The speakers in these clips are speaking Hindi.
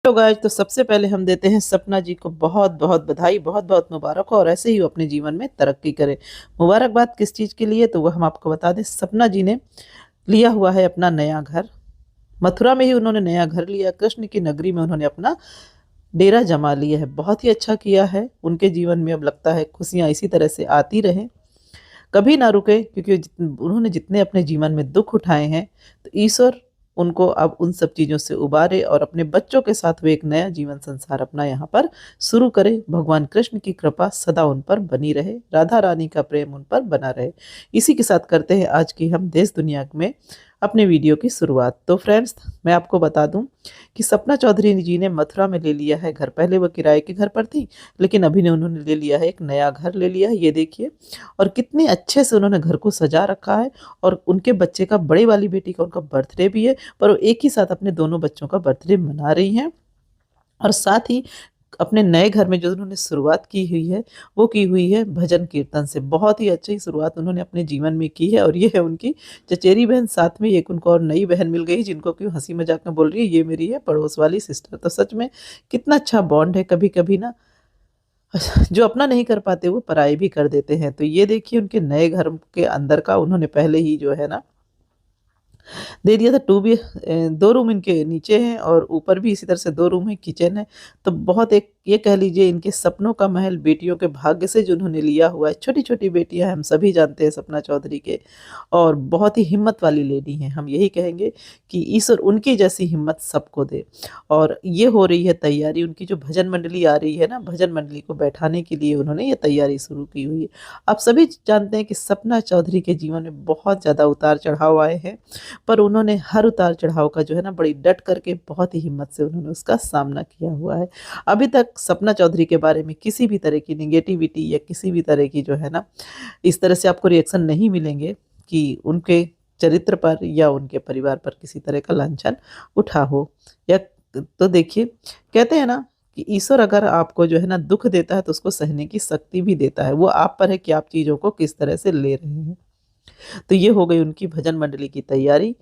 तो गाइस, तो सबसे पहले हम देते हैं सपना जी को बहुत बहुत बधाई, बहुत बहुत मुबारक हो और ऐसे ही वो अपने जीवन में तरक्की करे। मुबारकबाद किस चीज़ के लिए, तो वो हम आपको बता दें। सपना जी ने लिया हुआ है अपना नया घर। मथुरा में ही उन्होंने नया घर लिया, कृष्ण की नगरी में उन्होंने अपना डेरा जमा लिया है। बहुत ही अच्छा किया है। उनके जीवन में अब लगता है खुशियाँ इसी तरह से आती रहें, कभी ना रुके, क्योंकि उन्होंने जितने अपने जीवन में दुख उठाए हैं, तो ईश्वर उनको अब उन सब चीज़ों से उबारे और अपने बच्चों के साथ वे एक नया जीवन संसार अपना यहाँ पर शुरू करे। भगवान कृष्ण की कृपा सदा उन पर बनी रहे, राधा रानी का प्रेम उन पर बना रहे। इसी के साथ करते हैं आज की हम देश दुनिया में अपने वीडियो की शुरुआत। तो फ्रेंड्स, मैं आपको बता दूं कि सपना चौधरी जी ने मथुरा में ले लिया है घर। पहले वो किराए के घर पर थी, लेकिन अभी ने उन्होंने ले लिया है, एक नया घर ले लिया है। ये देखिए, और कितने अच्छे से उन्होंने घर को सजा रखा है। और उनके बच्चे का, बड़ी वाली बेटी का, उनका बर्थडे भी है, पर वो एक ही साथ अपने दोनों बच्चों का बर्थडे मना रही हैं। और साथ ही अपने नए घर में जो उन्होंने शुरुआत की हुई है, वो की हुई है भजन कीर्तन से। बहुत ही अच्छी शुरुआत उन्होंने अपने जीवन में की है। और ये है उनकी चचेरी बहन, साथ में एक उनको और नई बहन मिल गई, जिनको क्यों हंसी मजाक में बोल रही है, ये मेरी है पड़ोस वाली सिस्टर। तो सच में कितना अच्छा बॉन्ड है। कभी कभी ना जो अपना नहीं कर पाते वो पराई भी कर देते हैं। तो ये देखिए, उनके नए घर के अंदर का उन्होंने पहले ही जो है ना दे दिया था। दो रूम इनके नीचे हैं और ऊपर भी इसी तरह से दो रूम है, किचन है। तो बहुत, एक ये कह लीजिए, इनके सपनों का महल बेटियों के भाग्य से जो उन्होंने लिया हुआ है। छोटी छोटी बेटियां हैं, हम सभी जानते हैं सपना चौधरी के, और बहुत ही हिम्मत वाली लेडी हैं। हम यही कहेंगे कि ईश्वर उनकी जैसी हिम्मत सबको दे। और ये हो रही है तैयारी, उनकी जो भजन मंडली आ रही है ना, भजन मंडली को बैठाने के लिए उन्होंने ये तैयारी शुरू की हुई है। आप सभी जानते हैं कि सपना चौधरी के जीवन में बहुत ज़्यादा उतार चढ़ाव आए हैं, पर उन्होंने हर उतार चढ़ाव का जो है ना, बड़ी डट करके, बहुत ही हिम्मत से उन्होंने उसका सामना किया हुआ है। अभी तक सपना चौधरी के बारे में किसी भी तरह की निगेटिविटी या किसी भी तरह की जो है ना, इस तरह से आपको रिएक्शन नहीं मिलेंगे कि उनके चरित्र पर या उनके परिवार पर किसी तरह का लांछन उठा हो। या तो देखिए, कहते हैं ना कि ईश्वर अगर आपको जो है ना दुख देता है, तो उसको सहने की शक्ति भी देता है। वो आप पर है कि आप चीज़ों को किस तरह से ले रहे हैं। तो ये हो गई उनकी भजन मंडली की तैयारी।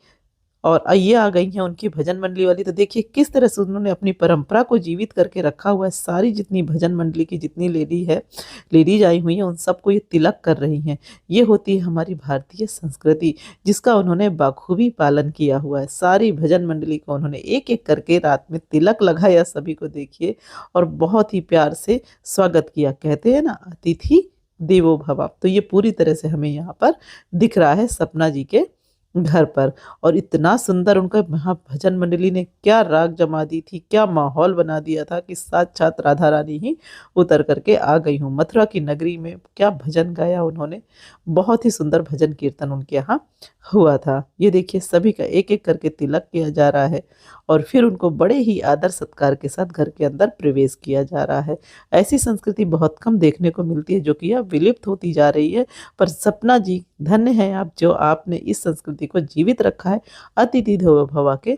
और ये आ गई हैं उनकी भजन मंडली वाली। तो देखिए किस तरह से उन्होंने अपनी परंपरा को जीवित करके रखा हुआ है। सारी जितनी भजन मंडली की जितनी लेडीज आई हुई हैं, उन सबको ये तिलक कर रही हैं। ये होती है हमारी भारतीय संस्कृति, जिसका उन्होंने बाखूबी पालन किया हुआ है। सारी भजन मंडली को उन्होंने एक एक करके रात में तिलक लगाया, सभी को देखिए, और बहुत ही प्यार से स्वागत किया। कहते हैं ना, अतिथि देवो भव। तो ये पूरी तरह से हमें यहाँ पर दिख रहा है सपना जी के घर पर। और इतना सुंदर उनका वहाँ भजन मंडली ने क्या राग जमा दी थी, क्या माहौल बना दिया था कि साक्षात राधा रानी ही उतर करके आ गई हूँ। मथुरा की नगरी में क्या भजन गाया उन्होंने। बहुत ही सुंदर भजन कीर्तन उनके यहाँ हुआ था। ये देखिए, सभी का एक एक करके तिलक किया जा रहा है, और फिर उनको बड़े ही आदर सत्कार के साथ घर के अंदर प्रवेश किया जा रहा है। ऐसी संस्कृति बहुत कम देखने को मिलती है, जो कि अब विलुप्त होती जा रही है। पर सपना जी, धन्य है आप, जो आपने इस संस्कृति को जीवित रखा है, अतिथि देवो भव के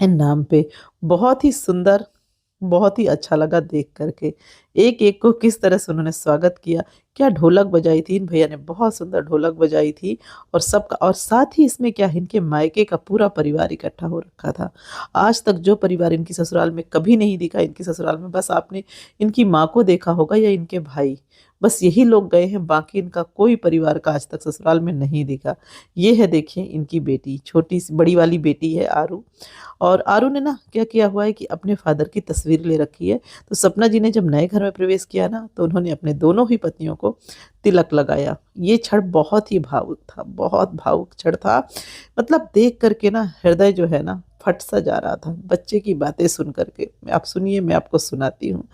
नाम पे। बहुत ही सुंदर, बहुत ही अच्छा लगा देख करके। एक एक को किस तरह से उन्होंने स्वागत किया। क्या ढोलक बजाई थी इन भैया ने, बहुत सुंदर ढोलक बजाई थी। और सबका, और साथ ही इसमें क्या, इनके मायके का पूरा परिवार इकट्ठा हो रखा था। आज तक जो परिवार इनकी ससुराल में कभी नहीं दिखा, इनकी ससुराल में बस आपने इनकी माँ को देखा होगा या इनके भाई, बस यही लोग गए हैं। बाकी इनका कोई परिवार का आज तक ससुराल में नहीं दिखा। ये है, देखिए, इनकी बेटी, छोटी सी बड़ी वाली बेटी है आरू। और आरू ने ना क्या किया हुआ है कि अपने फादर की तस्वीर ले रखी है। तो सपना जी ने जब नए घर में प्रवेश किया ना, तो उन्होंने अपने दोनों ही पत्नियों को तिलक लगाया। ये क्षण बहुत ही भावुक था, बहुत भावुक क्षण था। मतलब देख करके ना हृदय जो है ना फट सा जा रहा था, बच्चे की बातें सुन करके। आप सुनिए, मैं आपको सुनाती हूँ।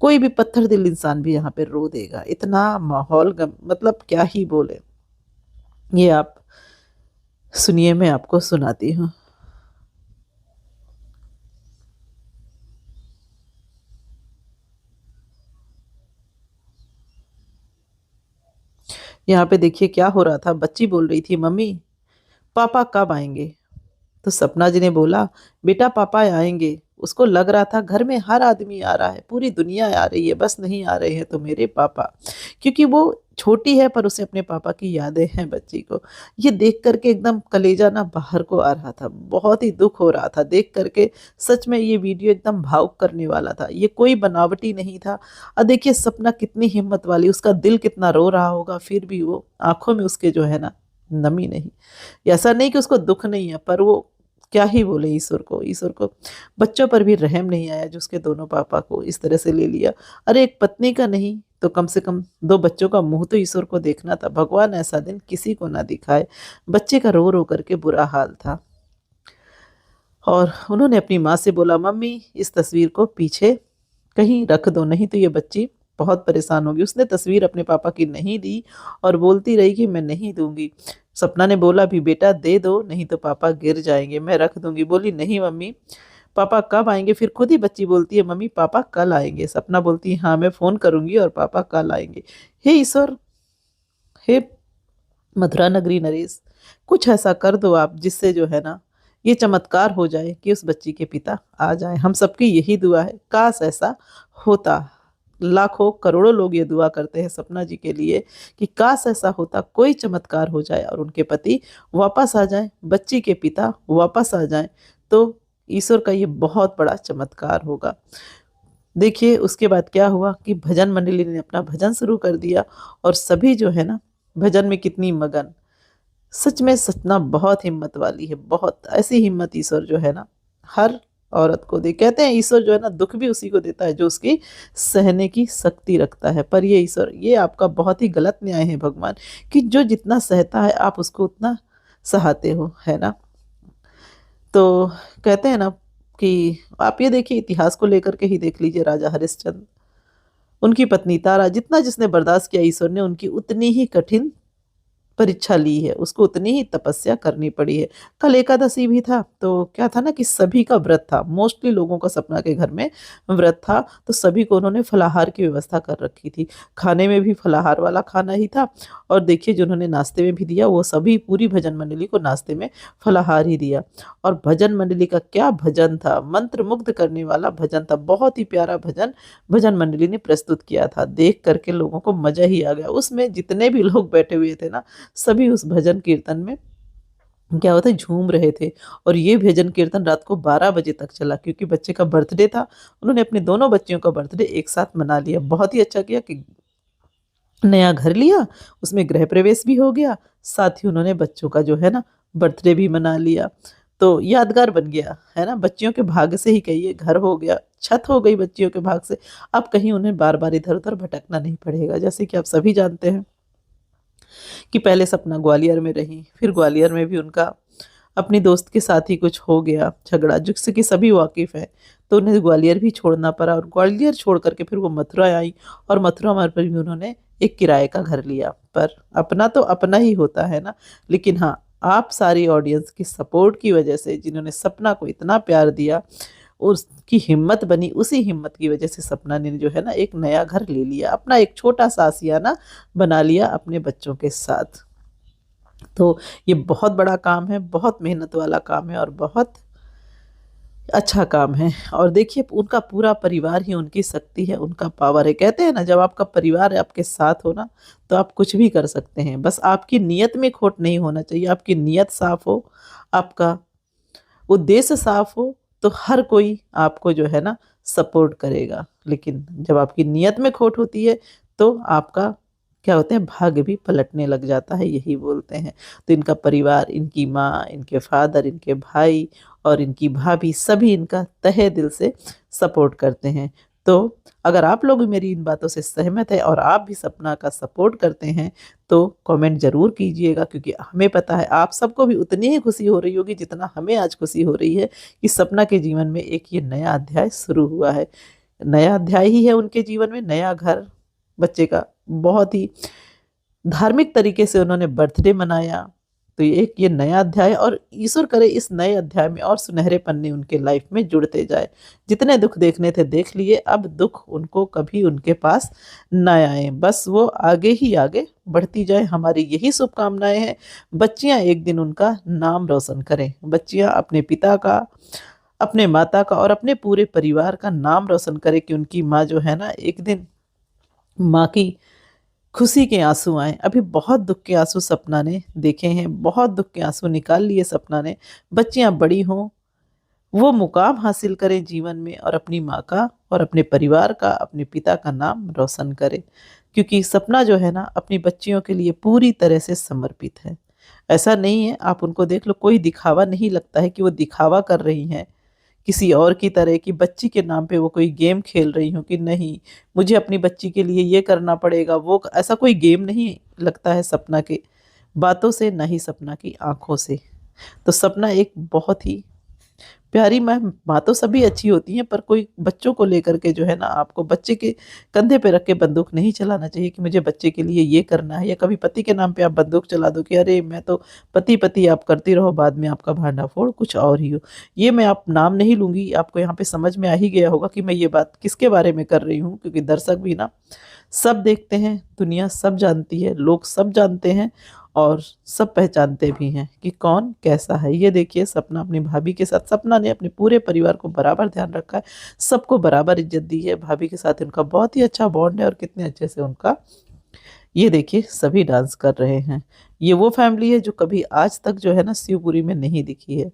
कोई भी पत्थर दिल इंसान भी यहाँ पे रो देगा। इतना माहौल मतलब क्या ही बोले। ये आप सुनिए, मैं आपको सुनाती हूँ। यहाँ पे देखिए क्या हो रहा था। बच्ची बोल रही थी, मम्मी पापा कब आएंगे। तो सपना जी ने बोला, बेटा पापा आएंगे। उसको लग रहा था घर में हर आदमी आ रहा है, पूरी दुनिया आ रही है, बस नहीं आ रहे हैं तो मेरे पापा। क्योंकि वो छोटी है पर उसे अपने पापा की यादें हैं बच्ची को। ये देख करके एकदम कलेजा ना बाहर को आ रहा था, बहुत ही दुख हो रहा था देख करके। सच में ये वीडियो एकदम भावुक करने वाला था, ये कोई बनावटी नहीं था। और देखिए सपना कितनी हिम्मत वाली, उसका दिल कितना रो रहा होगा, फिर भी वो आंखों में उसके जो है ना नमी नहीं। ऐसा नहीं कि उसको दुख नहीं है, पर वो क्या ही बोले ईश्वर को बच्चों पर भी रहम नहीं आया जो उसके दोनों पापा को इस तरह से ले लिया। अरे एक पत्नी का नहीं तो कम से कम दो बच्चों का मुंह तो ईश्वर को देखना था। भगवान ऐसा दिन किसी को ना दिखाए। बच्चे का रो रो करके बुरा हाल था। और उन्होंने अपनी माँ से बोला, मम्मी इस तस्वीर को पीछे कहीं रख दो, नहीं तो ये बच्ची बहुत परेशान होगी। उसने तस्वीर अपने पापा की नहीं दी और बोलती रही कि मैं नहीं दूंगी। सपना ने बोला भी, बेटा दे दो नहीं तो पापा गिर जाएंगे, मैं रख दूंगी। बोली, नहीं मम्मी, पापा कब आएंगे? फिर खुद ही बच्ची बोलती है, मम्मी पापा कल आएंगे। सपना बोलती है, हाँ मैं फोन करूंगी और पापा कल आएंगे। हे ईश्वर, हे मथुरा नगरी नरेश, कुछ ऐसा कर दो आप जिससे जो है ना ये चमत्कार हो जाए कि उस बच्ची के पिता आ जाए। हम सबकी यही दुआ है, काश ऐसा होता। लाखों करोड़ों लोग ये दुआ करते हैं सपना जी के लिए कि काश ऐसा होता, कोई चमत्कार हो जाए और उनके पति वापस आ जाए, बच्ची के पिता वापस आ जाए, तो ईश्वर का ये बहुत बड़ा चमत्कार होगा। देखिए उसके बाद क्या हुआ कि भजन मंडली ने अपना भजन शुरू कर दिया और सभी जो है ना भजन में कितनी मगन। सच में सतना बहुत हिम्मत वाली है, बहुत ऐसी हिम्मत ईश्वर जो है ना हर औरत को दे। कहते हैं ईश्वर जो है ना दुख भी उसी को देता है जो उसकी सहने की शक्ति रखता है। पर ये ईश्वर, ये आपका बहुत ही गलत न्याय है भगवान, कि जो जितना सहता है आप उसको उतना सहाते हो, है ना। तो कहते हैं ना कि आप ये देखिए, इतिहास को लेकर के ही देख लीजिए, राजा हरिश्चंद्र, उनकी पत्नी तारा, जितना जिसने बर्दाश्त किया ईश्वर ने उनकी उतनी ही कठिन परीक्षा ली है, उसको उतनी ही तपस्या करनी पड़ी है। कल एकादशी भी था, तो क्या था ना कि सभी का व्रत था, मोस्टली लोगों का सपना के घर में व्रत था, तो सभी को उन्होंने फलाहार की व्यवस्था कर रखी थी। खाने में भी फलाहार वाला खाना ही था। और देखिए जिन्होंने नाश्ते में भी दिया वो सभी, पूरी भजन मंडली को नाश्ते में फलाहार ही दिया। और भजन मंडली का क्या भजन था, मंत्र मुग्ध करने वाला भजन था, बहुत ही प्यारा भजन भजन मंडली ने प्रस्तुत किया था। देख करके लोगों को मजा ही आ गया। उसमें जितने भी लोग बैठे हुए थे ना, सभी उस भजन कीर्तन में क्या होता है झूम रहे थे। और ये भजन कीर्तन रात को 12 बजे तक चला, क्योंकि बच्चे का बर्थडे था। उन्होंने अपने दोनों बच्चियों का बर्थडे एक साथ मना लिया। बहुत ही अच्छा किया कि नया घर लिया, उसमें गृह प्रवेश भी हो गया, साथ ही उन्होंने बच्चों का जो है ना बर्थडे भी मना लिया। तो यादगार बन गया, है ना। बच्चियों के भाग्य से ही कहिए घर हो गया, छत हो गई बच्चियों के भाग से। अब कहीं उन्हें बार बार इधर उधर भटकना नहीं पड़ेगा। जैसे कि आप सभी जानते हैं कि पहले सपना ग्वालियर में रही, फिर ग्वालियर में भी उनका अपनी दोस्त के साथ ही कुछ हो गया झगड़ा, जिससे कि सभी वाकिफ हैं। तो उन्हें ग्वालियर भी छोड़ना पड़ा और ग्वालियर छोड़ करके फिर वो मथुरा आई। और मथुरा मार्ग पर भी उन्होंने एक किराए का घर लिया। पर अपना तो अपना ही होता है ना। लेकिन हाँ, आप सारी ऑडियंस की सपोर्ट की वजह से, जिन्होंने सपना को इतना प्यार दिया, उसकी हिम्मत बनी, उसी हिम्मत की वजह से सपना ने जो है ना एक नया घर ले लिया, अपना एक छोटा सा आशियाना बना लिया अपने बच्चों के साथ। तो ये बहुत बड़ा काम है, बहुत मेहनत वाला काम है और बहुत अच्छा काम है। और देखिए उनका पूरा परिवार ही उनकी शक्ति है, उनका पावर है। कहते हैं ना, जब आपका परिवार आपके साथ हो ना तो आप कुछ भी कर सकते हैं। बस आपकी नीयत में खोट नहीं होना चाहिए, आपकी नीयत साफ हो, आपका उद्देश्य साफ हो, तो हर कोई आपको जो है ना सपोर्ट करेगा। लेकिन जब आपकी नीयत में खोट होती है तो आपका क्या होते हैं, भाग्य भी पलटने लग जाता है, यही बोलते हैं। तो इनका परिवार, इनकी माँ, इनके फादर, इनके भाई और इनकी भाभी, सभी इनका तहे दिल से सपोर्ट करते हैं। तो अगर आप लोग भी मेरी इन बातों से सहमत है और आप भी सपना का सपोर्ट करते हैं तो कमेंट जरूर कीजिएगा, क्योंकि हमें पता है आप सबको भी उतनी ही खुशी हो रही होगी जितना हमें आज खुशी हो रही है कि सपना के जीवन में एक ये नया अध्याय शुरू हुआ है। नया अध्याय ही है उनके जीवन में, नया घर बच्चे का। बहुत ही धार्मिक तरीके से उन्होंने बर्थडे मनाया। तो ये नया अध्याय, और ईश्वर करे इस नए अध्याय में और सुनहरे पन्ने उनके लाइफ में जुड़ते जाए। जितने दुख देखने थे देख लिए, अब दुख उनको कभी उनके पास न आए, बस वो आगे ही आगे बढ़ती जाए, हमारी यही शुभकामनाएं हैं। बच्चियां एक दिन उनका नाम रोशन करें, बच्चियां अपने पिता का, अपने माता का और अपने पूरे परिवार का नाम रोशन करें, कि उनकी माँ जो है ना एक दिन माँ की खुशी के आंसू आए। अभी बहुत दुख के आंसू सपना ने देखे हैं, बहुत दुख के आंसू निकाल लिए सपना ने। बच्चियां बड़ी हों, वो मुकाम हासिल करे जीवन में और अपनी माँ का और अपने परिवार का, अपने पिता का नाम रोशन करे। क्योंकि सपना जो है ना अपनी बच्चियों के लिए पूरी तरह से समर्पित है। ऐसा नहीं है, आप उनको देख लो, कोई दिखावा नहीं लगता है कि वो दिखावा कर रही हैं किसी और की तरह, कि बच्ची के नाम पे वो कोई गेम खेल रही हूँ कि नहीं मुझे अपनी बच्ची के लिए ये करना पड़ेगा, वो ऐसा कोई गेम नहीं लगता है सपना के बातों से, ना ही सपना की आंखों से। तो सपना एक बहुत ही प्यारी मैम, बातों सभी अच्छी होती हैं, पर कोई बच्चों को लेकर के जो है ना, आपको बच्चे के कंधे पे रख के बंदूक नहीं चलाना चाहिए कि मुझे बच्चे के लिए ये करना है। या कभी पति के नाम पे आप बंदूक चला दो कि अरे मैं तो पति पति आप करती रहो, बाद में आपका भांडा फोड़ कुछ और ही हो। ये मैं आप नाम नहीं लूंगी, आपको यहाँ पे समझ में आ ही गया होगा कि मैं ये बात किसके बारे में कर रही हूँ, क्योंकि दर्शक भी ना सब देखते हैं, दुनिया सब जानती है, लोग सब जानते हैं और सब पहचानते भी हैं कि कौन कैसा है। ये देखिए सपना अपनी भाभी के साथ, सपना ने अपने पूरे परिवार को बराबर ध्यान रखा है, सबको बराबर इज्जत दी है। भाभी के साथ उनका बहुत ही अच्छा बॉन्ड है और कितने अच्छे से उनका, ये देखिए सभी डांस कर रहे हैं। ये वो फैमिली है जो कभी आज तक जो है ना शिवपुरी में नहीं दिखी है।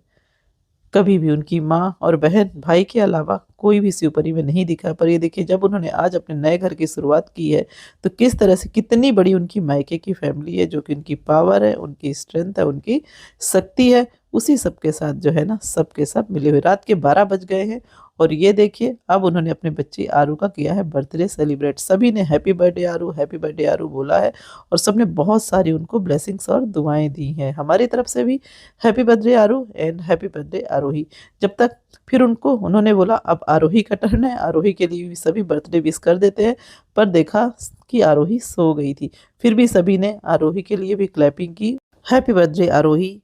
कभी भी उनकी माँ और बहन भाई के अलावा कोई भी शिवपुरी में नहीं दिखा। पर ये देखिए जब उन्होंने आज अपने नए घर की शुरुआत की है, तो किस तरह से कितनी बड़ी उनकी मायके की फैमिली है, जो कि उनकी पावर है, उनकी स्ट्रेंथ है, उनकी शक्ति है। उसी सबके साथ जो है ना सबके सब मिले हुए, रात के 12 बज गए हैं और ये देखिए अब उन्होंने अपने बच्चे आरू का किया है बर्थडे सेलिब्रेट। सभी ने हैप्पी बर्थडे आरू, हैप्पी बर्थडे आरू बोला है और सबने बहुत सारी उनको ब्लेसिंग्स और दुआएं दी हैं। हमारी तरफ से भी happy birthday Aaru and happy birthday Aarohi. जब तक फिर उनको उन्होंने बोला अब आरोही का टर्न है, आरोही के लिए भी सभी बर्थडे विश कर देते हैं। पर देखा कि आरोही सो गई थी, फिर भी सभी ने आरोही के लिए भी क्लैपिंग की। हैप्पी बर्थडे आरोही,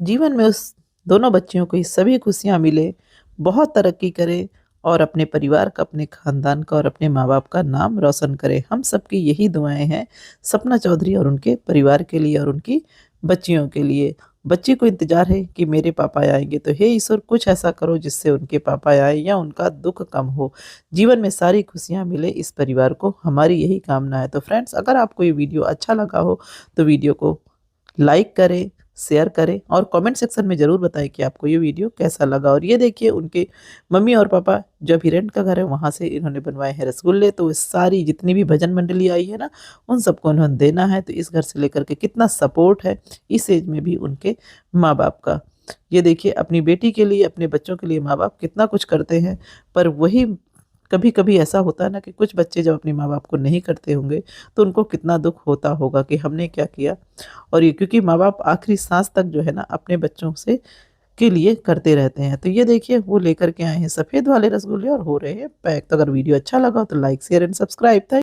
जीवन में उस दोनों बच्चियों को ही सभी खुशियाँ मिले, बहुत तरक्की करे और अपने परिवार का, अपने खानदान का और अपने माँ बाप का नाम रोशन करे। हम सबकी यही दुआएं हैं सपना चौधरी और उनके परिवार के लिए और उनकी बच्चियों के लिए। बच्ची को इंतजार है कि मेरे पापा आएंगे, तो हे ईश्वर कुछ ऐसा करो जिससे उनके पापा आए या उनका दुख कम हो, जीवन में सारी खुशियां मिले इस परिवार को, हमारी यही कामना है। तो फ्रेंड्स, अगर आपको ये वीडियो अच्छा लगा हो तो वीडियो को लाइक करें, शेयर करें और कमेंट सेक्शन में ज़रूर बताएं कि आपको ये वीडियो कैसा लगा। और ये देखिए उनके मम्मी और पापा जब हिरेंट का घर है वहाँ से इन्होंने बनवाए हैं रसगुल्ले, तो इस सारी जितनी भी भजन मंडली आई है ना उन सबको उन्होंने देना है। तो इस घर से लेकर के कितना सपोर्ट है इस एज में भी उनके माँ बाप का। ये देखिए अपनी बेटी के लिए, अपने बच्चों के लिए माँ बाप कितना कुछ करते हैं, पर वही कभी कभी ऐसा होता है ना कि कुछ बच्चे जब अपने माँ बाप को नहीं करते होंगे तो उनको कितना दुख होता होगा कि हमने क्या किया। और ये क्योंकि माँ बाप आखिरी सांस तक जो है ना अपने बच्चों से के लिए करते रहते हैं। तो ये देखिए वो लेकर के आए हैं सफ़ेद वाले रसगुल्ले और हो रहे हैं पैक। तो अगर वीडियो अच्छा लगा हो तो लाइक शेयर एंड सब्सक्राइब।